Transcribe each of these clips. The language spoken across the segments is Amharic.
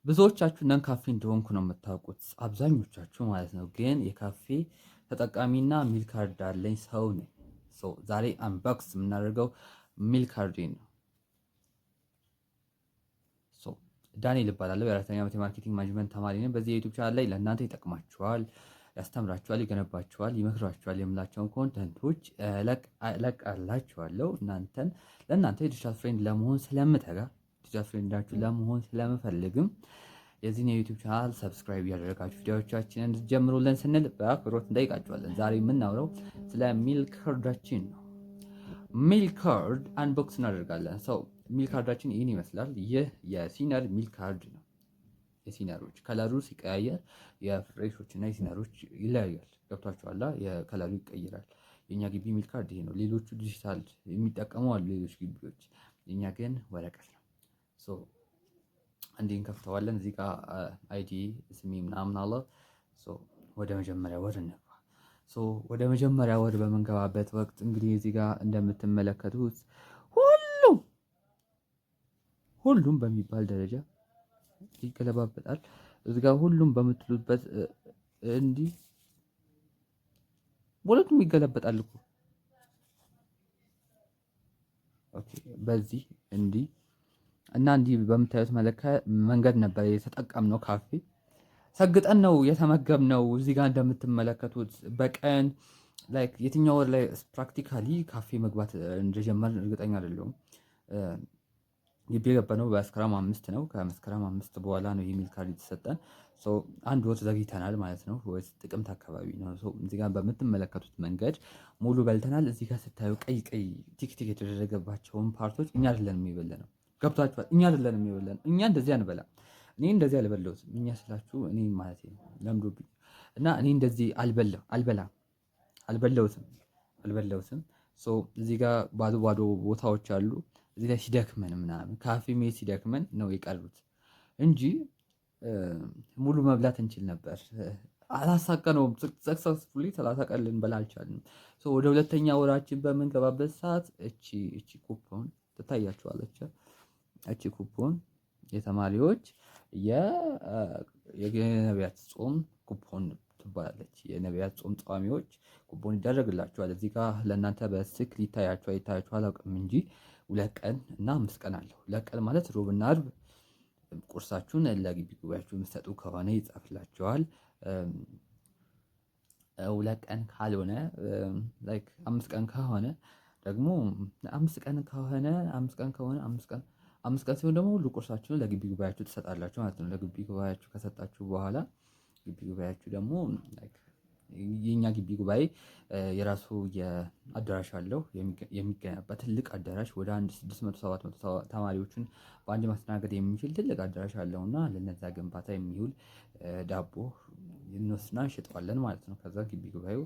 ብዙዎቻችሁ ነን ካፌ እንደሆንኩ ነው የምታውቁት፣ አብዛኞቻችሁ ማለት ነው። ግን የካፌ ተጠቃሚና ሚል ካርድ አለኝ ሰው ነኝ። ዛሬ አንባክስ የምናደርገው ሚል ካርዴን ነው። ዳንኤል እባላለሁ። የአራተኛ ዓመት የማርኬቲንግ ማኔጅመንት ተማሪ ነኝ። በዚህ የዩቲዩብ ቻናል ላይ ለእናንተ ይጠቅማችኋል፣ ያስተምራችኋል፣ ይገነባችኋል፣ ይመክሯችኋል የምላቸውን ኮንተንቶች እለቃላችኋለሁ። ለእናንተ የዲጂታል ፍሬንድ ለመሆን ስለምተጋ ዲጂታል ፍሬንዳችሁ ለመሆን ስለምፈልግም የዚህን የዩቲዩብ ቻናል ሰብስክራይብ ያደረጋችሁ ቪዲዮዎቻችንን እንድትጀምሩልን ስንል በአክብሮት እንጠይቃችኋለን። ዛሬ የምናውረው ስለ ሚል ካርዳችን ነው። ሚል ካርድ አንቦክስ እናደርጋለን። ሚል ካርዳችን ይህን ይመስላል። ይህ የሲነር ሚል ካርድ ነው። የሲነሮች ከለሩ ሲቀያየር የፍሬሾች እና የሲነሮች ይለያያል። ገብቷችኋላ? የከለሩ ይቀይራል። የእኛ ግቢ ሚል ካርድ ይሄ ነው። ሌሎቹ ዲጂታል የሚጠቀሙ አሉ ሌሎች ግቢዎች፣ የእኛ ግን ወረቀት ነው። እንዲህ እንከፍተዋለን። እዚህ ጋር አይዲ ስሚ ምናምን አለ። ወደ መጀመሪያ ወር እንግባ። ወደ መጀመሪያ ወር በምንገባበት ወቅት እንግዲህ እዚህ ጋር እንደምትመለከቱት ሁሉም በሚባል ደረጃ ይገለባበጣል። እዚህ ጋር ሁሉም በምትሉበት እንዲህ ሁለቱም ይገለበጣል እኮ። ኦኬ፣ በዚህ እንዲህ እና እንዲህ በምታዩት መንገድ ነበር የተጠቀምነው። ካፌ ሰግጠን ነው የተመገብነው። እዚህ ጋር እንደምትመለከቱት በቀን ላይክ የትኛው ወር ላይ ፕራክቲካሊ ካፌ መግባት እንደጀመርን እርግጠኛ አይደለሁም። ግቢ የገባነው በመስከረም 5 ነው። ከመስከረም 5 በኋላ ነው የሚል ካርድ የተሰጠን። አንድ ወር ዘግይተናል ማለት ነው። ጥቅምት አካባቢ ነው። እዚህ ጋር በምትመለከቱት መንገድ ሙሉ በልተናል። እዚህ ጋር ስታዩ ቀይ ቲክቲክ የተደረገባቸውን ፓርቶች እኛ አይደለንም የበለነው። ገብቷችኋል? እኛ አይደለንም የበለነው። እኛ እንደዚህ አንበላም። እኔ እንደዚህ አልበላሁትም። እኛ ስላችሁ እኔ ማለት ነው ለምዶብኝ እና እኔ እንደዚህ አልበላሁትም። እዚህ ጋር ባዶ ቦታዎች አሉ። እዚህ ላይ ሲደክመን ምናምን ካፌ ሜት ሲደክመን ነው የቀሩት እንጂ ሙሉ መብላት እንችል ነበር። አላሳቀነውም። ሰክሰስፉሊ 30 ቀን ልንበላ አልቻልንም። ወደ ሁለተኛ ወራችን በምንገባበት ሰዓት እቺ ኩፖን ትታያችኋለች። እቺ ኩፖን የተማሪዎች የነቢያት ጾም ኩፖን ትባላለች። የነቢያት ጾም ጸዋሚዎች ኩፖን ይደረግላችኋል። እዚህ ጋር ለእናንተ በስክ ይታያችሁ አላውቅም እንጂ 2 ቀን እና 5 ቀን አለው። 2 ቀን ማለት ሮብና አርብ ቁርሳችሁን ለግቢ ጉባኤያችሁ የምትሰጡ ከሆነ ይጻፍላችኋል። 2 ቀን ካልሆነ ላይክ 5 ቀን ከሆነ ደግሞ 5 ቀን ሲሆን ደግሞ ሁሉ ቁርሳችሁን ለግቢ ጉባኤያችሁ ትሰጣላችሁ ማለት ነው። ለግቢ ጉባኤያችሁ ከሰጣችሁ በኋላ ግቢ ጉባኤያችሁ ደግሞ የኛ ግቢ ጉባኤ የራሱ የአዳራሽ አለው። የሚገነባ ትልቅ አዳራሽ ወደ 600-700 ተማሪዎችን በአንድ ማስተናገድ የሚችል ትልቅ አዳራሽ አለውና ለነዛ ግንባታ የሚውል ዳቦ እንወስድና እንሸጠዋለን ማለት ነው። ከዛ ግቢ ጉባኤው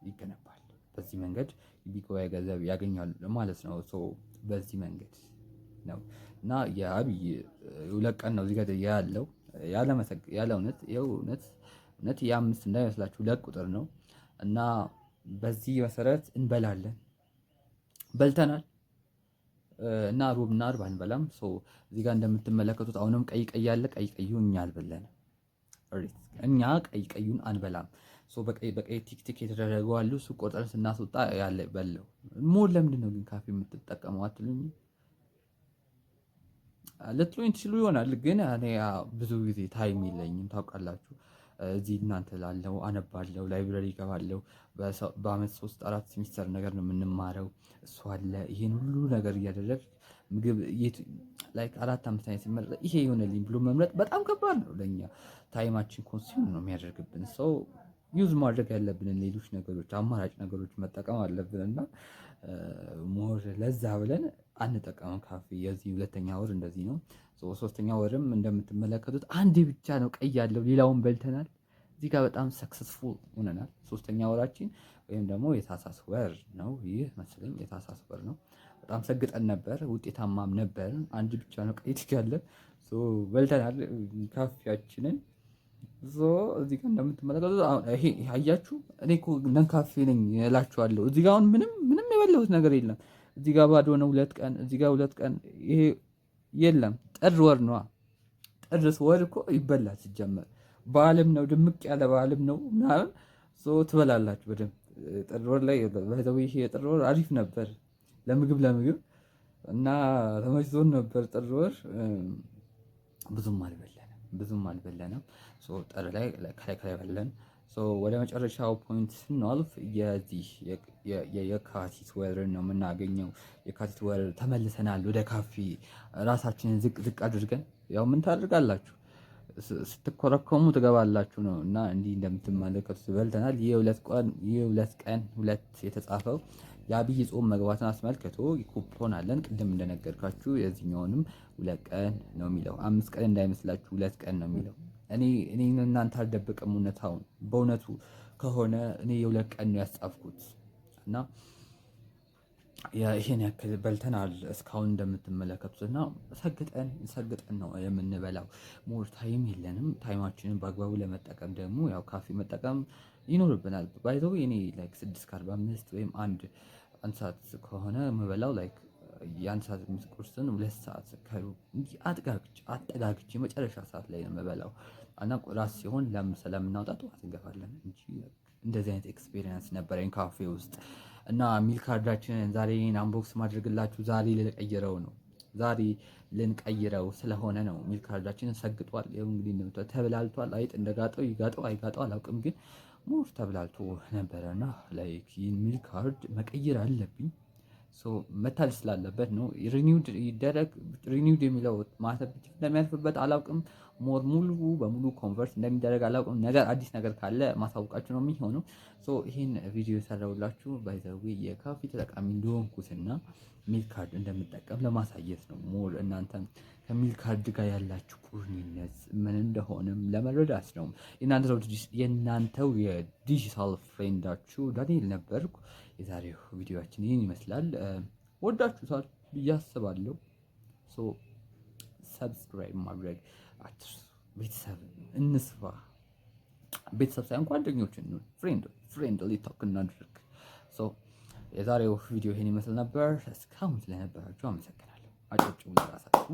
ይገነባል። በዚህ መንገድ ግቢ ጉባኤ ገንዘብ ያገኛል ማለት ነው። በዚህ መንገድ ነው እና የአብይ 2 ቀን ነው እዚህ ጋር ያለው ያለ እውነት የ5 እንዳይመስላችሁ 2 ቁጥር ነው እና በዚህ መሰረት እንበላለን። በልተናል እና ሮብና አርብ አንበላም። እዚህ ጋር እንደምትመለከቱት አሁንም ቀይ ያለ ቀዩ እኛ አልበላንም። እኛ ቀዩን አንበላም። በቀይ ቲክቲክ የተደረገው አሉ። እሱ ቆጠርን ስናስወጣ ያለ በለው ሞር ለምንድን ነው ግን ካፌ የምትጠቀመው አትሉኝ? ልትሉኝ ትችሉ ይሆናል። ግን እኔ ብዙ ጊዜ ታይም የለኝም ታውቃላችሁ። እዚህ እናንተ ላለው አነባለሁ፣ ላይብረሪ እገባለሁ። በአመት 3-4 ሴሚስተር ነገር ነው የምንማረው። እሱ አለ። ይሄን ሁሉ ነገር እያደረግ ምግብ ላይክ 4-5 አይነት ሲመረጥ ይሄ ይሆነልኝ ብሎ መምረጥ በጣም ከባድ ነው ለኛ። ታይማችን ኮንሱም ነው የሚያደርግብን። ዩዝ ማድረግ ያለብንን ሌሎች ነገሮች አማራጭ ነገሮች መጠቀም አለብን እና ሞር ለዛ ብለን አንጠቀምም ካፌ። የዚህ 2ኛ ወር እንደዚህ ነው። 3ኛ ወርም እንደምትመለከቱት አንድ ብቻ ነው ቀይ ያለው፣ ሌላውን በልተናል። እዚህ ጋር በጣም ሰክሰስፉል ሆነናል። 3ኛ ወራችን ወይም ደግሞ የታህሳስ ወር ነው ይህ መሰለኝ። የታህሳስ ወር ነው። በጣም ሰግጠን ነበር፣ ውጤታማም ነበር። አንድ ብቻ ነው ቀይ ያለ በልተናል ካፌያችንን። እዚህ ጋር እንደምትመለከቱት ይሄ አያችሁ፣ እኔ እኮ ነን ካፌ ነኝ እላችኋለሁ። እዚህ ጋር አሁን ምንም የበላሁት ነገር የለም። እዚህ ጋር ባዶ ነው 2 ቀን፣ እዚህ ጋር 2 ቀን። ይሄ የለም። ጥር ጥር ወር እኮ ይበላል ሲጀመር በዓልም ነው ድምቅ ያለ በዓልም ነው ምናምን ትበላላችሁ በደንብ ጥር ወር ላይ በተለይ ይሄ የጥር ወር አሪፍ ነበር ለምግብ እና ተመችቶን ነበር ጥር ወር ብዙም አልበለንም ጥር ላይ ከላይ በለን ወደ መጨረሻው ፖይንት ስናልፍ የዚህ የካቲት ወር ነው የምናገኘው። የካቲት ወር ተመልሰናል ወደ ካፌ ራሳችንን ዝቅ አድርገን ያው ምን ታደርጋላችሁ ስትኮረኮሙ ትገባላችሁ ነው እና እንዲህ እንደምትመለከቱት በልተናል። የሁለት ቀን የተጻፈው የአብይ ጾም መግባትን አስመልክቶ ኩፖን አለን። ቅድም እንደነገርኳችሁ የዚህኛውንም 2 ቀን ነው የሚለው 5 ቀን እንዳይመስላችሁ 2 ቀን ነው የሚለው። እኔ እናንተ አልደብቅም እውነታውን በእውነቱ ከሆነ እኔ የ2 ቀን ነው ያስጻፍኩት እና ይሄን ያክል በልተናል እስካሁን እንደምትመለከቱት እና ሰግጠን ነው የምንበላው። ሞር ታይም የለንም። ታይማችንን በአግባቡ ለመጠቀም ደግሞ ያው ካፌ መጠቀም ይኖርብናል። ባይ ዘ ዌይ እኔ ላይክ 6:45 ወይም አንድ ሰዓት ከሆነ የምበላው ላይክ የአንድ ሰዓት ቁርስን 2 ሰዓት አጠጋግቼ መጨረሻ ሰዓት ላይ ነው የምበላው እና ቁራስ ሲሆን ስለምናወጣ ጠዋት እንገፋለን እንጂ እንደዚህ አይነት ኤክስፔሪየንስ ነበረኝ ካፌ ውስጥ እና ሚል ካርዳችንን ዛሬ አንቦክስ ማድረግላችሁ ዛሬ ልንቀይረው ስለሆነ ነው። ሚል ካርዳችንን ሰግጧል። ይኸው እንግዲህ እንደምታዩት ተብላልቷል። አይጥ እንደጋጠው አይጋጠው አላውቅም፣ ግን ሞር ተብላልቶ ነበረና ላይክ ሚል ካርድ መቀየር አለብኝ። መታል ስላለበት ነው። ሪኒውድ የሚለው ማተብ ብቻ እንደሚያልፍበት አላውቅም። ሞር ሙሉ በሙሉ ኮንቨርት እንደሚደረግ አላውቅም። አዲስ ነገር ካለ ማሳውቃችሁ ነው የሚሆነው። ይህን ቪዲዮ የሰራሁላችሁ ባይዘዌ የካፌ ተጠቃሚ እንደሆንኩትና ሚል ካርድ እንደምጠቀም ለማሳየት ነው። ሞር እናንተ ከሚል ካርድ ጋር ያላችሁ ቁርኝነት ምን እንደሆነም ለመረዳት ነው። የእናንተው የዲጂታል ፍሬንዳችሁ ዳንኤል ነበርኩ። የዛሬው ቪዲዮችን ይህን ይመስላል። ወዳችሁታል ብዬ አስባለሁ። ሰብስክራይብ ማድረግ አትርሱ። ቤተሰብ እንስፋ። ቤተሰብ ሳይሆን ጓደኞችን ፍሬንድ ሊታክ እናድርግ። የዛሬው ቪዲዮ ይህን ይመስል ነበር። እስካሁን ስለነበራችሁ አመሰግናለሁ። አጨብጭቡ ለራሳችሁ።